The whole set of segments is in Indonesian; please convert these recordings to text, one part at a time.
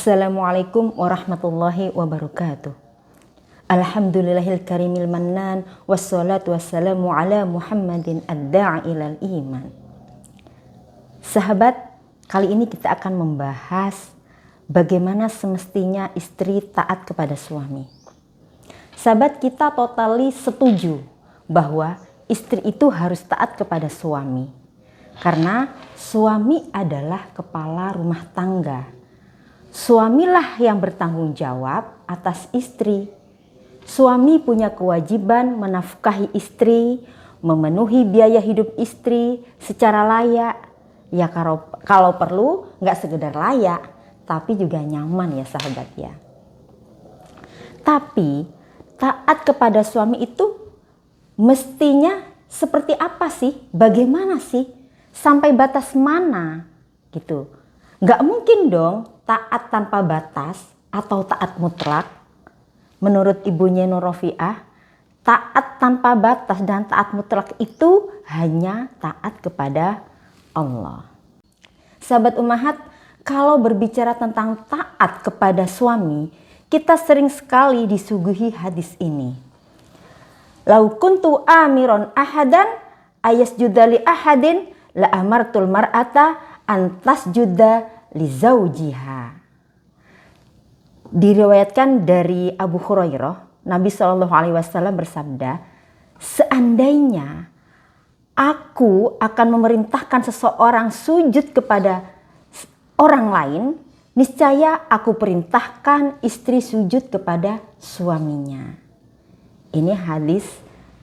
Assalamualaikum warahmatullahi wabarakatuh. Alhamdulillahil karimil mannan, wassalatu wassalamu ala Muhammadin ad-da'i ilal iman. Sahabat, kali ini kita akan membahas bagaimana semestinya istri taat kepada suami. Sahabat, kita totali setuju bahwa istri itu harus taat kepada suami. Karena suami adalah kepala rumah tangga. Suamilah yang bertanggung jawab atas istri. Suami punya kewajiban menafkahi istri, memenuhi biaya hidup istri secara layak. Ya kalau perlu nggak sekedar layak, tapi juga nyaman ya sahabat ya. Tapi taat kepada suami itu mestinya seperti apa sih? Bagaimana sih? Sampai batas mana? Gitu. Nggak mungkin dong taat tanpa batas atau taat mutlak. Menurut ibunya Nur Rofiah, taat tanpa batas dan taat mutlak itu hanya taat kepada Allah. Sahabat ummahat, kalau berbicara tentang taat kepada suami, kita sering sekali disuguhi hadis ini. Lau kuntu amiron ahadan ayasjuda li ahadin la amartul mar'ata antasjuda li zaujiha. Diriwayatkan dari Abu Hurairah, Nabi SAW bersabda, seandainya aku akan memerintahkan seseorang sujud kepada orang lain, niscaya aku perintahkan istri sujud kepada suaminya. Ini hadis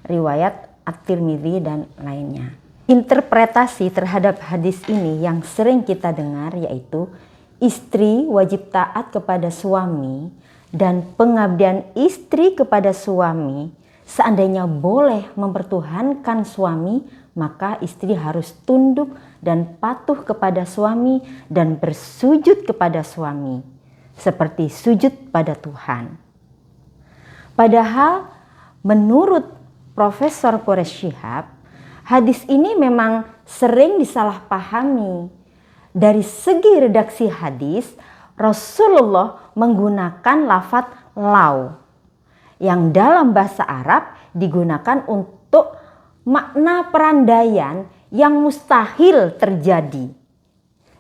riwayat At-Tirmidzi dan lainnya. Interpretasi terhadap hadis ini yang sering kita dengar yaitu istri wajib taat kepada suami dan pengabdian istri kepada suami. Seandainya boleh mempertuhankan suami, maka istri harus tunduk dan patuh kepada suami dan bersujud kepada suami seperti sujud pada Tuhan. Padahal menurut Profesor Quraish Shihab, hadis ini memang sering disalahpahami. Dari segi redaksi hadis, Rasulullah menggunakan lafadz lau yang dalam bahasa Arab digunakan untuk makna perandaian yang mustahil terjadi.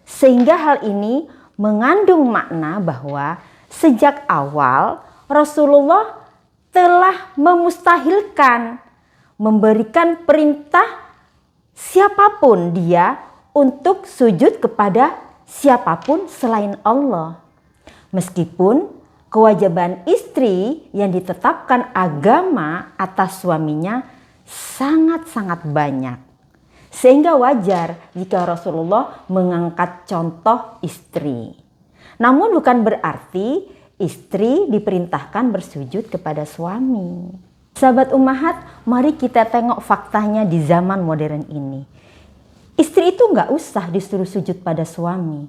Sehingga hal ini mengandung makna bahwa sejak awal Rasulullah telah memustahilkan memberikan perintah siapapun dia untuk sujud kepada siapapun selain Allah. Meskipun kewajiban istri yang ditetapkan agama atas suaminya sangat-sangat banyak. Sehingga wajar jika Rasulullah mengangkat contoh istri. Namun bukan berarti istri diperintahkan bersujud kepada suami. Sahabat ummahat, mari kita tengok faktanya di zaman modern ini. Istri itu nggak usah disuruh sujud pada suami.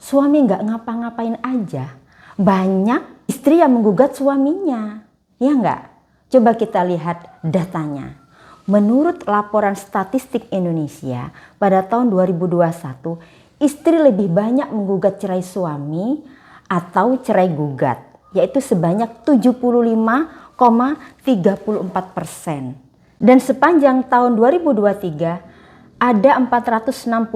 Suami nggak ngapa-ngapain aja. Banyak istri yang menggugat suaminya. Ya nggak? Coba kita lihat datanya. Menurut laporan statistik Indonesia pada tahun 2021, istri lebih banyak menggugat cerai suami atau cerai gugat. Yaitu sebanyak 75,34%. Dan sepanjang tahun 2023, ada 463.000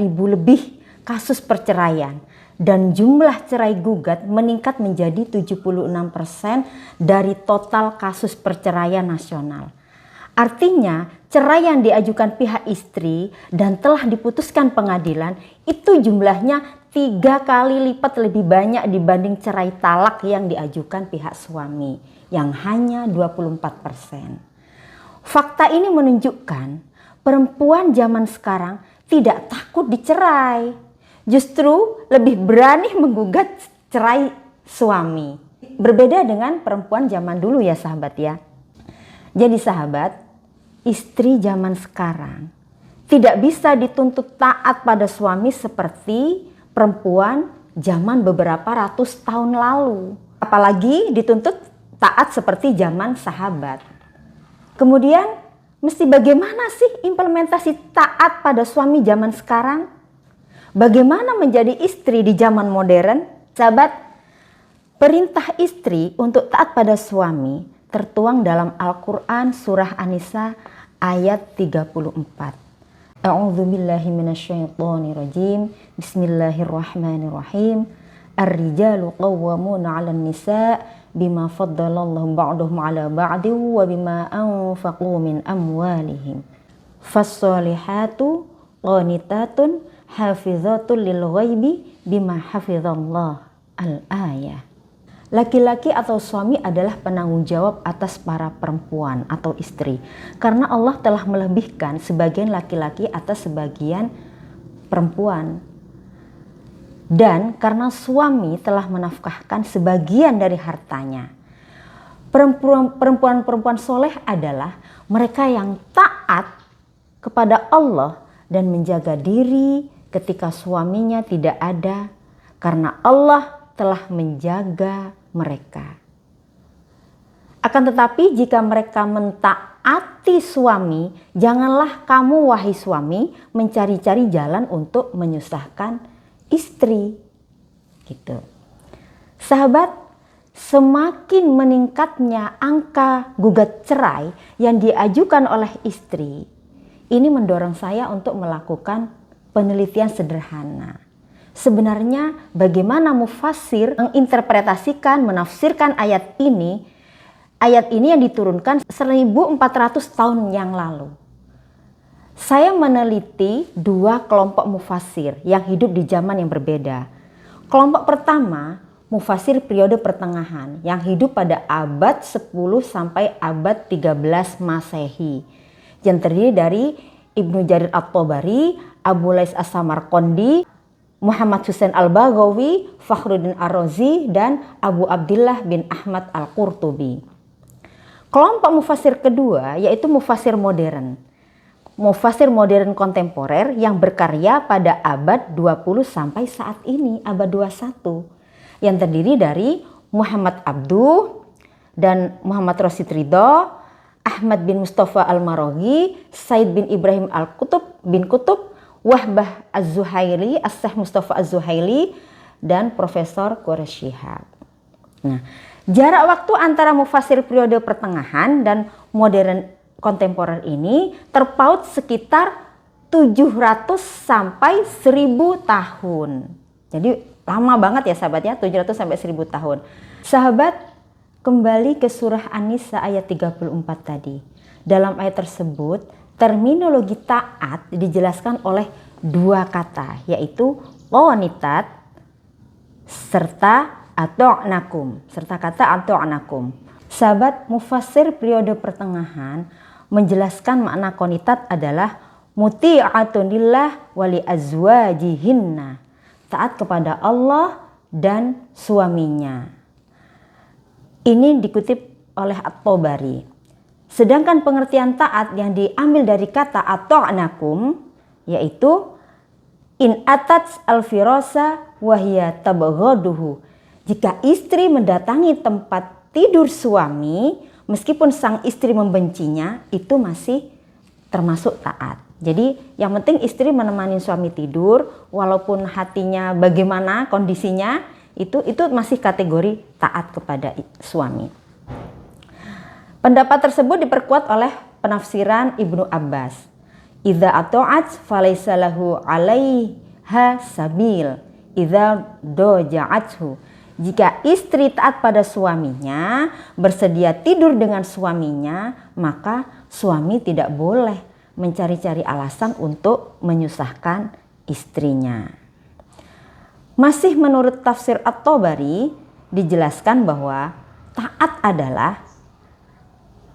lebih kasus perceraian dan jumlah cerai gugat meningkat menjadi 76% dari total kasus perceraian nasional. Artinya cerai yang diajukan pihak istri dan telah diputuskan pengadilan itu jumlahnya 3 kali lipat lebih banyak dibanding cerai talak yang diajukan pihak suami yang hanya 24%. Fakta ini menunjukkan perempuan zaman sekarang tidak takut dicerai. Justru lebih berani menggugat cerai suami. Berbeda dengan perempuan zaman dulu ya sahabat ya. Jadi sahabat, istri zaman sekarang tidak bisa dituntut taat pada suami seperti perempuan zaman beberapa ratus tahun lalu. Apalagi dituntut taat seperti zaman sahabat. Kemudian mesti bagaimana sih implementasi taat pada suami zaman sekarang? Bagaimana menjadi istri di zaman modern? Sahabat, perintah istri untuk taat pada suami tertuang dalam Al-Quran surah An-Nisa ayat 34. A'udzubillahi minasyaitonirrajim. Bismillahirrahmanirrahim. Ar-rijalu qawwamuna 'alan nisa bima faddalallahu ba'dahum 'ala ba'din wa bima anfaqu min amwalihim. Fas-solihatu qanitatun hafizatun lil ghaibi bima hafizallah. Al-ayah. Laki-laki atau suami adalah penanggung jawab atas para perempuan atau istri, karena Allah telah melebihkan sebagian laki-laki atas sebagian perempuan, dan karena suami telah menafkahkan sebagian dari hartanya. Perempuan-perempuan soleh adalah mereka yang taat kepada Allah dan menjaga diri ketika suaminya tidak ada, karena Allah telah menjaga mereka. Akan tetapi jika mereka mentaati suami, janganlah kamu wahai suami mencari-cari jalan untuk menyusahkan istri. Gitu. Sahabat, semakin meningkatnya angka gugat cerai yang diajukan oleh istri, ini mendorong saya untuk melakukan penelitian sederhana. Sebenarnya bagaimana mufassir menginterpretasikan, menafsirkan ayat ini yang diturunkan 1400 tahun yang lalu. Saya meneliti dua kelompok mufassir yang hidup di zaman yang berbeda. Kelompok pertama, mufassir periode pertengahan yang hidup pada abad 10 sampai abad 13 Masehi, yang terdiri dari Ibnu Jarir At-Tabari, Abu Lais As-Samarqandi, Muhammad Husain Al-Baghawi, Fakhruddin Ar-Razi, dan Abu Abdillah bin Ahmad Al-Qurtubi. Kelompok mufassir kedua yaitu mufassir modern. Mufassir modern kontemporer yang berkarya pada abad 20 sampai saat ini, abad 21. Yang terdiri dari Muhammad Abduh dan Muhammad Rasid Ridho, Ahmad bin Mustafa Al-Maraghi, Said bin Ibrahim Al-Kutub, Wahbah Az-Zuhaili, As-Syekh Mustafa Az-Zuhaili, dan Profesor Quraish Shihab. Nah, jarak waktu antara mufassir periode pertengahan dan modern kontemporer ini terpaut sekitar 700 sampai 1000 tahun. Jadi lama banget ya sahabatnya, 700 sampai 1000 tahun. Sahabat, kembali ke surah An-Nisa ayat 34 tadi. Dalam ayat tersebut, terminologi taat dijelaskan oleh dua kata, yaitu qanitat serta ato'nakum, serta kata ato'nakum. Sahabat, mufassir periode pertengahan menjelaskan makna qanitat adalah muti'atun lillah wa li azwajihinna, taat kepada Allah dan suaminya. Ini dikutip oleh At-Tabari. Sedangkan pengertian taat yang diambil dari kata ato'nakum yaitu in atats al-firasa wahya tabghaduhu. Jika istri mendatangi tempat tidur suami meskipun sang istri membencinya, itu masih termasuk taat. Jadi yang penting istri menemani suami tidur walaupun hatinya bagaimana kondisinya, itu masih kategori taat kepada suami. Pendapat tersebut diperkuat oleh penafsiran Ibnu Abbas. Idza ata'at falaysa lahu 'alaiha sabil idza doja'athu. Jika istri taat pada suaminya, bersedia tidur dengan suaminya, maka suami tidak boleh mencari-cari alasan untuk menyusahkan istrinya. Masih menurut tafsir At-Tabari dijelaskan bahwa taat adalah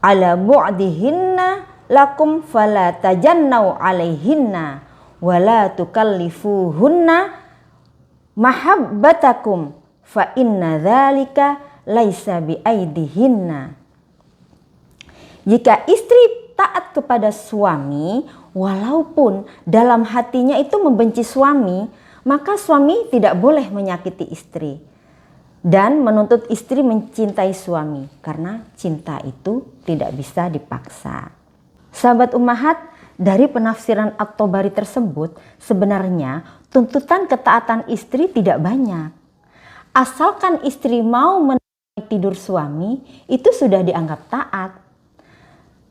ala bu'dihinna lakum fala tajannau alaihinna wala tukallifuhunna mahabbatakum fa inna dzalika laisa biaidihinna. Jika istri taat kepada suami walaupun dalam hatinya itu membenci suami, maka suami tidak boleh menyakiti istri dan menuntut istri mencintai suami, karena cinta itu tidak bisa dipaksa. Sahabat ummahat, dari penafsiran At-Tabari tersebut sebenarnya tuntutan ketaatan istri tidak banyak. Asalkan istri mau menemani tidur suami, itu sudah dianggap taat.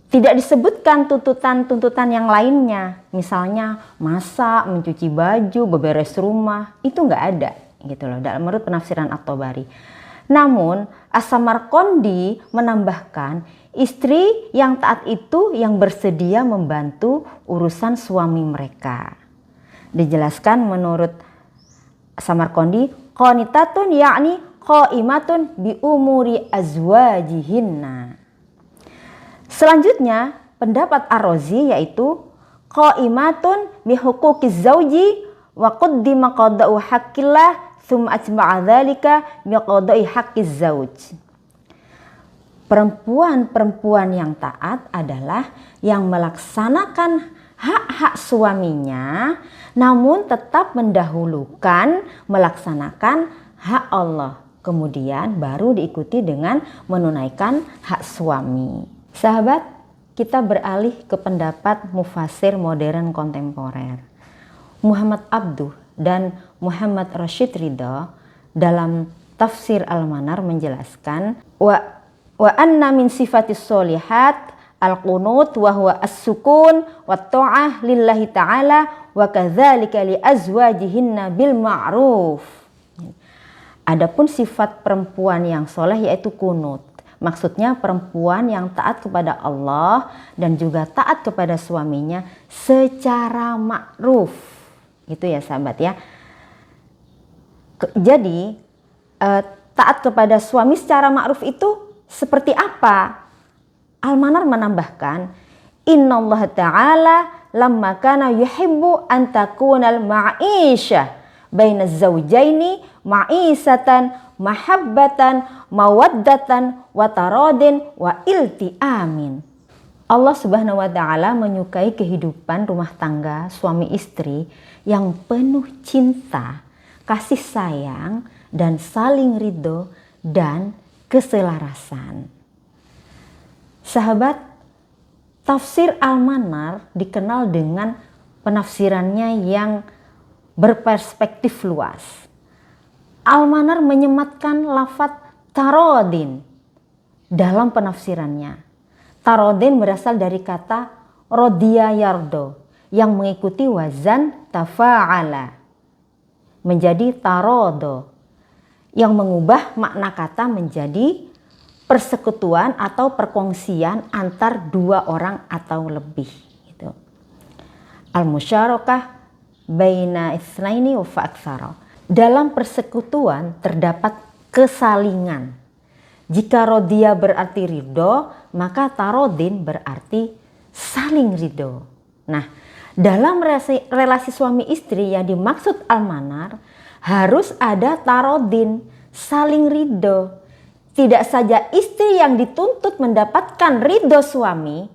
Tidak disebutkan tuntutan-tuntutan yang lainnya, misalnya masak, mencuci baju, beberes rumah, itu nggak ada gitu loh, menurut penafsiran At-Tabari. Namun As-Samarqandi menambahkan, istri yang taat itu yang bersedia membantu urusan suami mereka. Dijelaskan menurut Samarqandi, qanitatun yakni qaimatun bi umuri azwajihinna. Selanjutnya pendapat Ar-Razi yaitu qaimatun bi huquqiz zauji wa qaddima qada'u haqqillah tsumma atba'a dzalika bi qada'i haqqiz zauj. Perempuan-perempuan yang taat adalah yang melaksanakan hak-hak suaminya namun tetap mendahulukan melaksanakan hak Allah, kemudian baru diikuti dengan menunaikan hak suami. Sahabat, kita beralih ke pendapat mufasir modern kontemporer. Muhammad Abduh dan Muhammad Rashid Ridha dalam tafsir Al-Manar menjelaskan wa anna min sifatis solihat al-qunut wa huwa as-sukun wa ta'ah lillahi ta'ala wa kadzalika li azwajihinna bil ma'ruf. Adapun sifat perempuan yang soleh yaitu kunut. Maksudnya perempuan yang taat kepada Allah dan juga taat kepada suaminya secara ma'ruf. Gitu ya sahabat ya. Jadi taat kepada suami secara ma'ruf itu seperti apa? Al-Manar menambahkan, innallaha ta'ala lamma kana yuhibbu an takunal ma'isyah bainaz zawjaini ma'isatan mahabbatan mawaddatan wa taradin wa iltiamin. Allah Subhanahu wa taala menyukai kehidupan rumah tangga suami istri yang penuh cinta, kasih sayang dan saling ridho dan keselarasan. Sahabat, tafsir Al-Manar dikenal dengan penafsirannya yang berperspektif luas. Al-Manar menyematkan lafaz tarodin dalam penafsirannya. Tarodin berasal dari kata rodiya yardo yang mengikuti wazan tafa'ala menjadi tarodo yang mengubah makna kata menjadi persekutuan atau perkongsian antar dua orang atau lebih. Gitu. Al-musyarakah baina itsnaini wa fa'aktsara. Dalam persekutuan terdapat kesalingan. Jika rodia berarti ridho, maka tarodin berarti saling ridho. Nah, dalam relasi suami istri yang dimaksud Al-Manar harus ada tarodin, saling ridho. Tidak saja istri yang dituntut mendapatkan ridho suami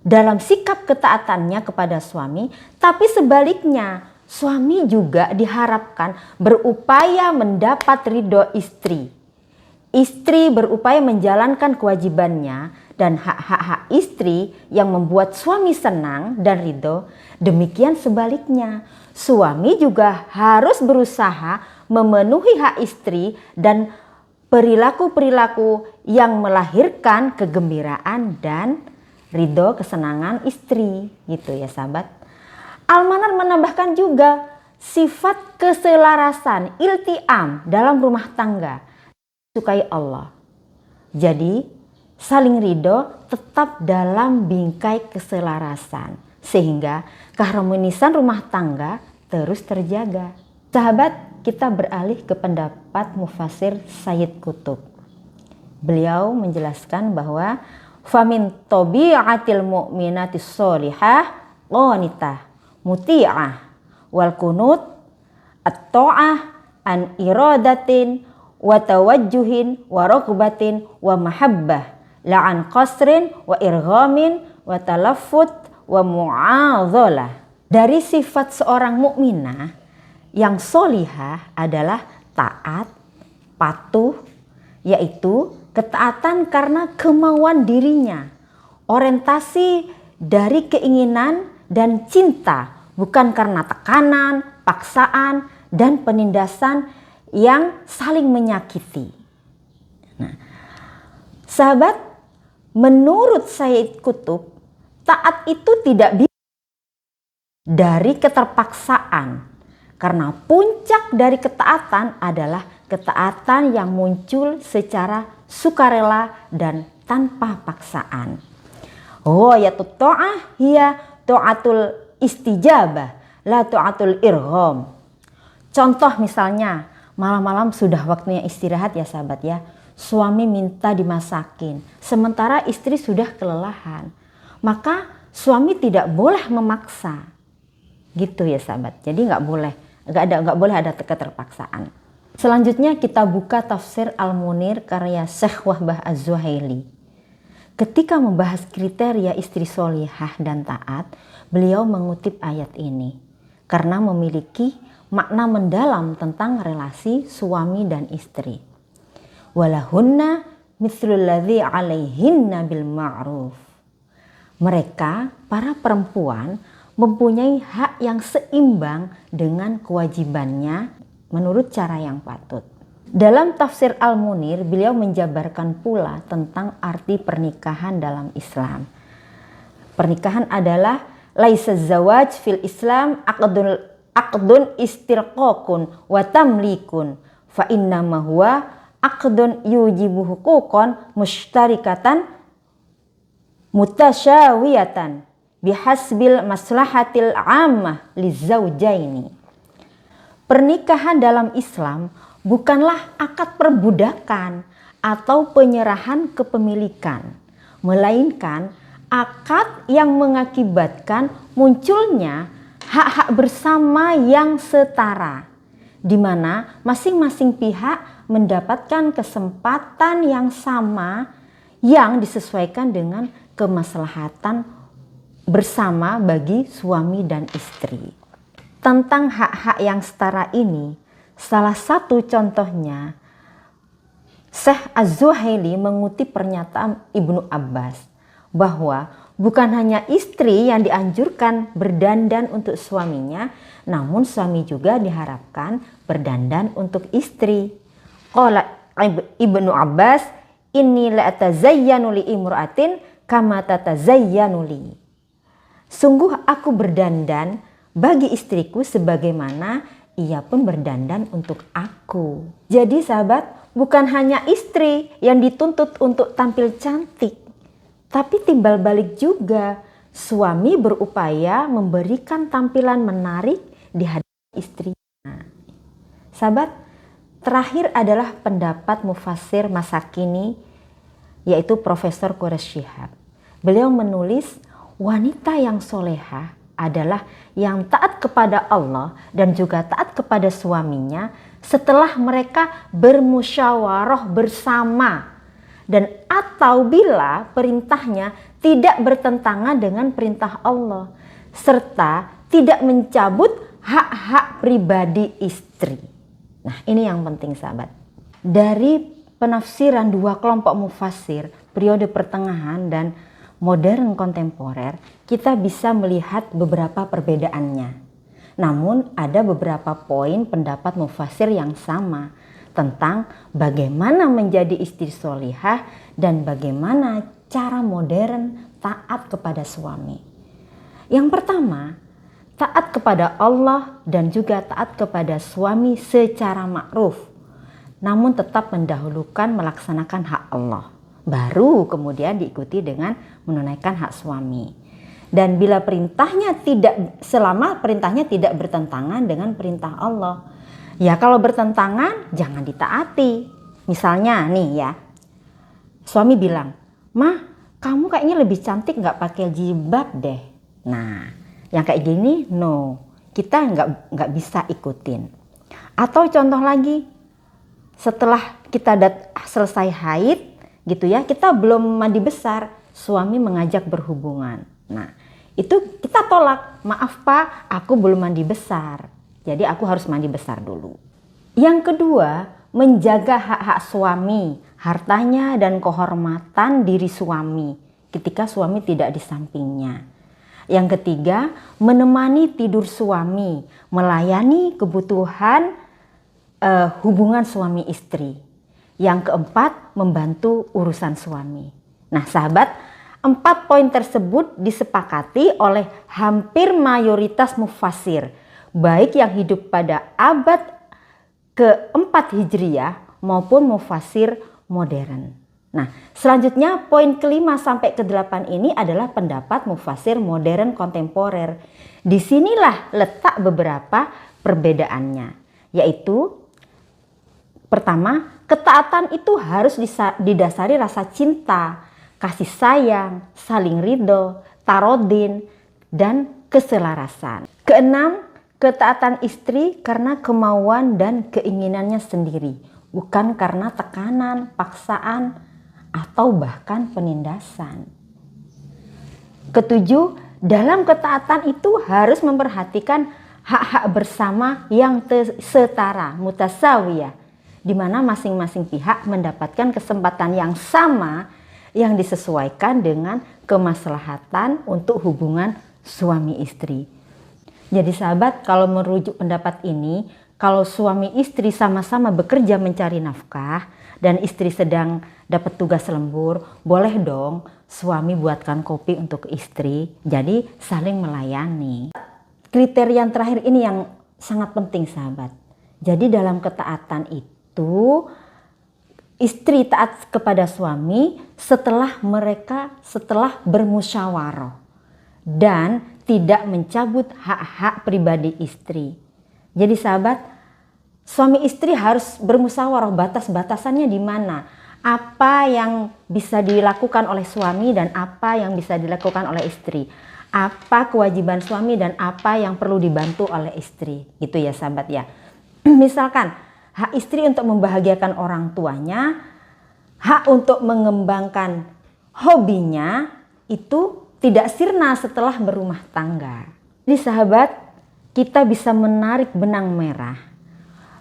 dalam sikap ketaatannya kepada suami, tapi sebaliknya suami juga diharapkan berupaya mendapat ridho istri. Istri berupaya menjalankan kewajibannya dan hak-hak istri yang membuat suami senang dan ridho. Demikian sebaliknya, suami juga harus berusaha memenuhi hak istri dan perilaku-perilaku yang melahirkan kegembiraan dan ridho kesenangan istri. Gitu ya sahabat. Al-Manar menambahkan juga sifat keselarasan iltiam dalam rumah tangga disukai Allah. Jadi saling ridho tetap dalam bingkai keselarasan sehingga keharmonisan rumah tangga terus terjaga. Sahabat, kita beralih ke pendapat mufasir Sayyid Qutb. Beliau menjelaskan bahwa famin tabi'atil mu'minatis sholihah qanitah muti'ah wal kunut at-ta'ah an iradatin wa tawajjuhin wa raqbatin wa mahabbah la'an qasrin wa irghamin wa talaffut wa mu'adhalah. Dari sifat seorang mukminah yang solihah adalah taat, patuh, yaitu ketaatan karena kemauan dirinya, orientasi dari keinginan dan cinta, bukan karena tekanan, paksaan, dan penindasan yang saling menyakiti. Nah, sahabat, menurut Sayyid Qutb, taat itu tidak bisa dari keterpaksaan, karena puncak dari ketaatan adalah ketaatan yang muncul secara sukarela dan tanpa paksaan. Ghayatut ta'ah hiya ta'atul istijabah, la ta'atul irgham. Contoh misalnya, malam-malam sudah waktunya istirahat ya sahabat ya. Suami minta dimasakin, sementara istri sudah kelelahan. Maka suami tidak boleh memaksa. Gitu ya sahabat. Jadi nggak boleh ada keterpaksaan. Selanjutnya kita buka tafsir Al-Munir karya Syekh Wahbah Az-Zuhaili. Ketika membahas kriteria istri solihah dan taat, beliau mengutip ayat ini karena memiliki makna mendalam tentang relasi suami dan istri. Walahunna mithlul ladzi 'alaihinna bil ma'ruf. Mereka, para perempuan, mempunyai hak yang seimbang dengan kewajibannya menurut cara yang patut. Dalam tafsir Al-Munir, beliau menjabarkan pula tentang arti pernikahan dalam Islam. Pernikahan adalah laisa zawaj fil Islam aqdun istirqaqun wa tamlikun fa innama huwa aqdun yujibu huquqan mushtarikatan mutasyawiyatan bihasbil maslahatil ammah lizaujaini. Pernikahan dalam Islam bukanlah akad perbudakan atau penyerahan kepemilikan, melainkan akad yang mengakibatkan munculnya hak-hak bersama yang setara, di mana masing-masing pihak mendapatkan kesempatan yang sama yang disesuaikan dengan kemaslahatan bersama bagi suami dan istri. Tentang hak-hak yang setara ini, salah satu contohnya, Syekh Az-Zuhaili mengutip pernyataan Ibnu Abbas bahwa bukan hanya istri yang dianjurkan berdandan untuk suaminya, namun suami juga diharapkan berdandan untuk istri. Qala Ibnu Abbas, inni la atazayyanu li imra'atin kama tatazayyanu li. Sungguh aku berdandan bagi istriku sebagaimana ia pun berdandan untuk aku. Jadi sahabat, bukan hanya istri yang dituntut untuk tampil cantik, tapi timbal balik juga suami berupaya memberikan tampilan menarik di hadapan istrinya. Sahabat, terakhir adalah pendapat mufassir masa kini, yaitu Profesor Quraish Shihab. Beliau menulis, wanita yang solehah adalah yang taat kepada Allah dan juga taat kepada suaminya setelah mereka bermusyawarah bersama dan atau bila perintahnya tidak bertentangan dengan perintah Allah serta tidak mencabut hak-hak pribadi istri. Nah, ini yang penting sahabat. Dari penafsiran dua kelompok mufassir periode pertengahan dan modern kontemporer, kita bisa melihat beberapa perbedaannya. Namun ada beberapa poin pendapat mufassir yang sama tentang bagaimana menjadi istri solihah dan bagaimana cara modern taat kepada suami. Yang pertama, taat kepada Allah dan juga taat kepada suami secara ma'ruf, namun tetap mendahulukan melaksanakan hak Allah. Baru kemudian diikuti dengan menunaikan hak suami. Dan bila selama perintahnya tidak bertentangan dengan perintah Allah. Ya kalau bertentangan jangan ditaati. Misalnya nih ya, suami bilang, "Mah, kamu kayaknya lebih cantik nggak pakai jilbab deh." Nah, yang kayak gini no, kita nggak bisa ikutin. Atau contoh lagi, setelah kita selesai haid, gitu ya, kita belum mandi besar, suami mengajak berhubungan. Nah, itu kita tolak. "Maaf Pak, aku belum mandi besar. Jadi aku harus mandi besar dulu." Yang kedua, menjaga hak-hak suami, hartanya dan kehormatan diri suami ketika suami tidak di sampingnya. Yang ketiga, menemani tidur suami, melayani kebutuhan hubungan suami istri. Yang keempat, membantu urusan suami. Nah sahabat, 4 poin tersebut disepakati oleh hampir mayoritas mufassir, baik yang hidup pada abad ke-4 Hijriyah maupun mufassir modern. Nah, selanjutnya poin ke-5 sampai ke-8 ini adalah pendapat mufassir modern kontemporer. Disinilah letak beberapa perbedaannya, yaitu pertama, ketaatan itu harus didasari rasa cinta, kasih sayang, saling ridho, tarodin, dan keselarasan. Keenam, ketaatan istri karena kemauan dan keinginannya sendiri, bukan karena tekanan, paksaan, atau bahkan penindasan. Ketujuh, dalam ketaatan itu harus memperhatikan hak-hak bersama yang setara, mutasawiyah, di mana masing-masing pihak mendapatkan kesempatan yang sama yang disesuaikan dengan kemaslahatan untuk hubungan suami istri. Jadi sahabat, kalau merujuk pendapat ini, kalau suami istri sama-sama bekerja mencari nafkah dan istri sedang dapat tugas lembur, boleh dong suami buatkan kopi untuk istri, jadi saling melayani. Kriteria yang terakhir ini yang sangat penting sahabat. Jadi dalam ketaatan itu istri taat kepada suami setelah bermusyawarah dan tidak mencabut hak-hak pribadi istri. Jadi sahabat, suami istri harus bermusyawarah batas-batasannya di mana, apa yang bisa dilakukan oleh suami dan apa yang bisa dilakukan oleh istri, apa kewajiban suami dan apa yang perlu dibantu oleh istri, gitu ya sahabat ya. Misalkan hak istri untuk membahagiakan orang tuanya, hak untuk mengembangkan hobinya itu tidak sirna setelah berumah tangga. Jadi sahabat, kita bisa menarik benang merah.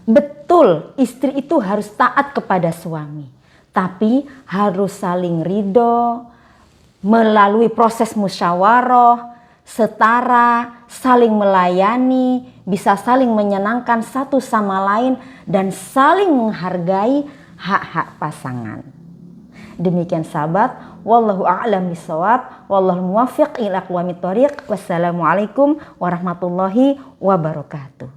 Betul, istri itu harus taat kepada suami, tapi harus saling ridho, melalui proses musyawarah, setara, saling melayani, bisa saling menyenangkan satu sama lain dan saling menghargai hak-hak pasangan. Demikian sahabat, wallahu a'lam bishawab, wallahu muwaffiq ila aqwamit thoriq. Wassalamualaikum warahmatullahi wabarakatuh.